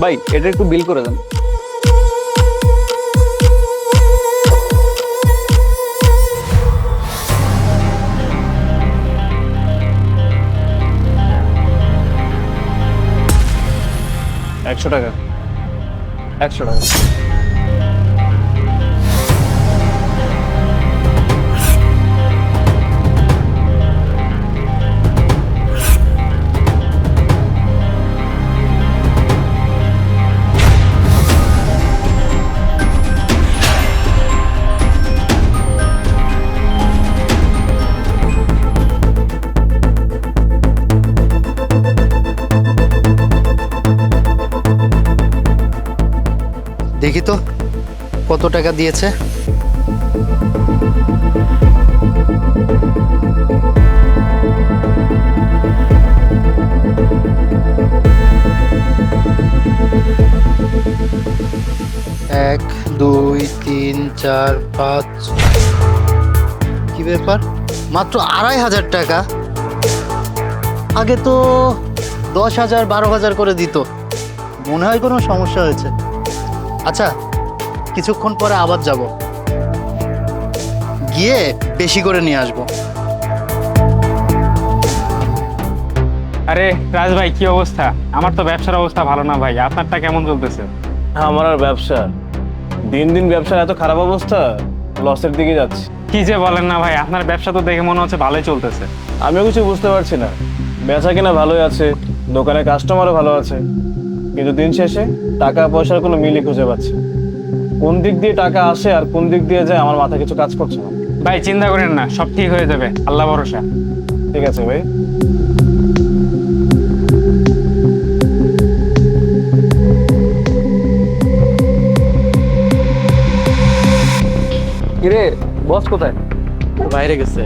ভাই এটা একটু বিল করে দেন। ৳100। 100 টাকা। দেখি তো কত টাকা দিয়েছে। এক, দুই, তিন, চার, পাঁচ। কি ব্যাপার, মাত্র 2500 টাকা? আগে তো 10,000 12,000 করে দিত। মনে হয় কোনো সমস্যা হয়েছে। আচ্ছা, কিছুক্ষণ পরে আবার যাব, গিয়ে বেশি করে নিয়ে আসবো। আরে রাজ ভাই, কি অবস্থা? আমার তো ব্যবসার অবস্থা ভালো না ভাই, আপনারটা কেমন চলতেছে? আমার আর ব্যবসা, দিন দিন ব্যবসার এত খারাপ অবস্থা, লসের দিকে যাচ্ছে। কি যে বলেন না ভাই, আপনার ব্যবসা তো দেখে মনে হচ্ছে ভালোই চলতেছে। আমিও কিছু বুঝতে পারছি না, বেচা কিনা ভালোই আছে, দোকানে কাস্টমারও ভালো আছে, কিন্তু দিন শেষে টাকা পয়সার কোনো মিলই খুঁজে পাচ্ছি না। কোন দিক দিয়ে টাকা আসে আর কোন দিক দিয়ে যায় আমার মাথা কিছু কাজ করছে না। ভাই চিন্তা করেন না, সব ঠিক হয়ে যাবে, আল্লাহ ভরসা। ঠিক আছে ভাই। কিরে বস কোথায়? বাইরে গেছে।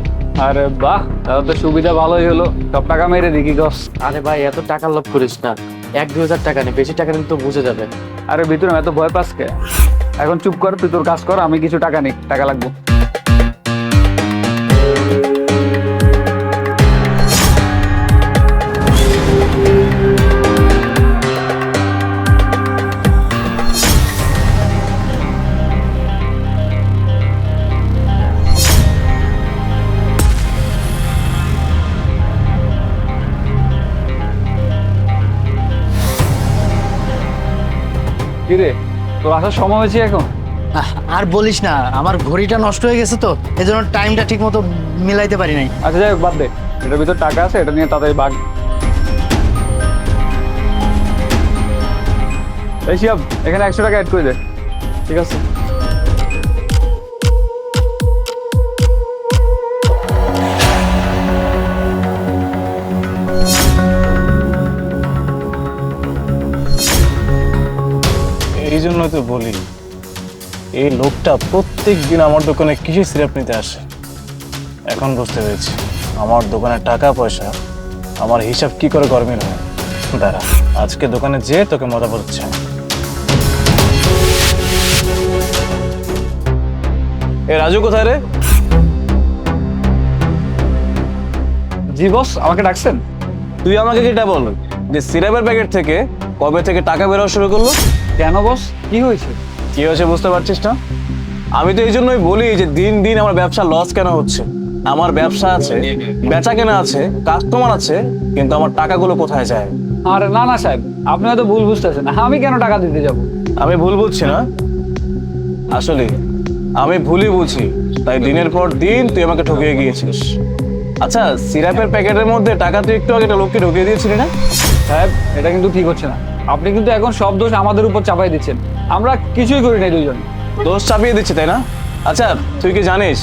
আরে বাহ, তাহলে তো সুবিধা ভালোই হলো। সব টাকা মেরে দিকি গস। আরে ভাই, এত টাকা লোভ করিস না। 1-2 হাজার টাকা নেই, বেশি টাকা নিলে তো বুঝে যাবে। আরে ভিতরে এত ভয় পাস কে? এখন চুপ কর, তুই তোর কাজ কর, আমি কিছু টাকা নিই, টাকা লাগবে। কিরে, তোর আসার সময় হয়েছে এখন? আর বলিস না, আমার ঘড়িটা নষ্ট হয়ে গেছে তো, এজন্য টাইমটা ঠিক মতো মিলাইতে পারি নাই। আচ্ছা যাই হোক, বাদ দে, এটার ভিতর টাকা আছে, এটা নিয়ে তাড়াতাড়ি বাগ। এই শিয়াব, এখানে 100 টাকা অ্যাড করে দে। ঠিক আছে। এই জন্যই তো বলি, এই লোকটা প্রত্যেক দিন আমার দোকানে কিসের সিরাপ নিতে আসে। এখন বুঝতে পেরেছি আমার দোকানে টাকা পয়সা, আমার হিসাব কি করে গরমিল হয়। দাঁড়া, আজকে দোকানে যেয়ে তোকে মজা বোঝাচ্ছে। এ রাজু কোথায় রে? জি বস, আমাকে ডাকছেন? তুই আমাকে যেটা বল যে সিরাপের প্যাকেট থেকে কবে থেকে টাকা বেরোয়া শুরু করলো? কেন বস, কি হয়েছে? কি হয়েছে বুঝতে পারছিস না? আমি তো এই জন্যই বলি যে দিন দিন আমার ব্যবসা লস কেন হচ্ছে। আমার ব্যবসা আছে, বেচা কেনা আছে, কাস্টমার আছে, কিন্তু আমার টাকাগুলো কোথায় যায়? আরে না না সাহেব, আপনি হয়তো ভুল বুঝতেছেন, আমি কেন টাকা দিতে যাব? আমি ভুল বুঝছি না, আসলে আমি ভুলই বুঝি, তাই দিনের পর দিন তুই আমাকে ঠকিয়ে গিয়েছিস। আচ্ছা, সিরাপের প্যাকেটের মধ্যে টাকা তুই একটু আগে একটা লোককে ঢুকিয়ে দিয়েছিলি না? সাহেব, এটা কিন্তু ঠিক হচ্ছে না। আপনি কিন্তু এখন সব দোষ আমাদের উপর চাপাই দিচ্ছেন। আমরা কিছুই করি নাই দুজন। দোষ চাপিয়ে দিচ্ছি তাই না? আচ্ছা, তুই কি জানিস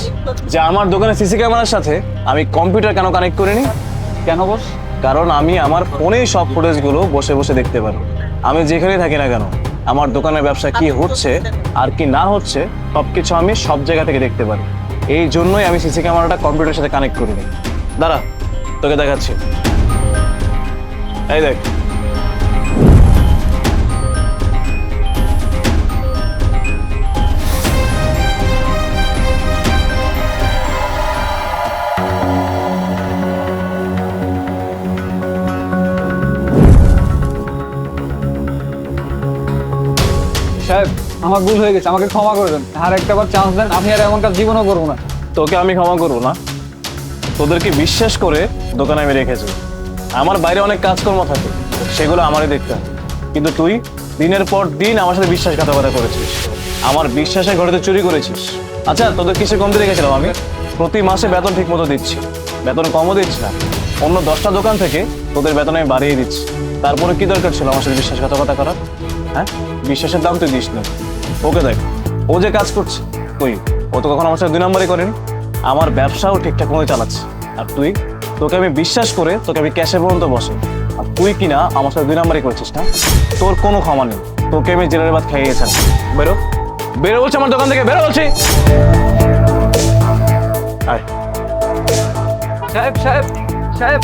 যে আমার দোকানে সিসি ক্যামেরার সাথে আমি কম্পিউটার কেন কানেক্ট করিনি? কেন বস? কারণ আমি আমার ফোনেই সব ফুটেজগুলো বসে বসে দেখতে পারি। আমি যেখানেই থাকি না কেন, আমার দোকানের ব্যবসা কি হচ্ছে আর কি না হচ্ছে সবকিছু আমি সব জায়গা থেকে দেখতে পারি। এই জন্যই আমি সিসি ক্যামেরাটা কম্পিউটারের সাথে কানেক্ট করিনি। দাঁড়া, তোকে দেখাচ্ছি। এই দেখ, আমার ভুল হয়ে গেছে, আমাকে ক্ষমা করে দেন। আর একটা বার চান্স দেন, আমি আর এমন কাজ জীবনও করবো না। তোকে আমি ক্ষমা করবো না? তোদেরকে বিশ্বাস করে দোকানে আমি রেখেছি। আমার বাইরে অনেক কাজকর্ম থাকে, সেগুলো আমারই দেখতে হয়। কিন্তু তুই দিনের পর দিন আমার সাথে বিশ্বাসঘাতকতা করেছিস, আমার বিশ্বাসের ঘরে তুই চুরি করেছিস। আচ্ছা, তোদের কিসে কমতে রেখেছিলাম আমি? প্রতি মাসে বেতন ঠিক মতো দিচ্ছি, বেতন কমও দিচ্ছি না। অন্য 10টা দোকান থেকে তোদের বেতন আমি বাড়িয়ে দিচ্ছি। তারপরে কি দরকার ছিল আমার সাথে বিশ্বাসঘাতকতা করার? হ্যাঁ, বিশ্বাসের দাম তুই দিস না। ওকে দেখ, ও যে কাজ করছে, তুই ও তো কখনো আমার সাথে 2 নম্বরই করেনি। আমার ব্যবসাও ঠিকঠাক মতো চালাচ্ছে। আর তুই, তোকে আমি বিশ্বাস করে তোকে আমি ক্যাশে পর্যন্ত বসে, আর তুই কিনা আমার সাথে 2 নম্বরই করছিস না? তোর কোনো ক্ষমা নেই, তোকে আমি জেলের ভাত খাইয়েছি। বেরো, বেরো বলছি আমার দোকান থেকে, বেরো বলছি। আয়। সাহেব সাহেব সাহেব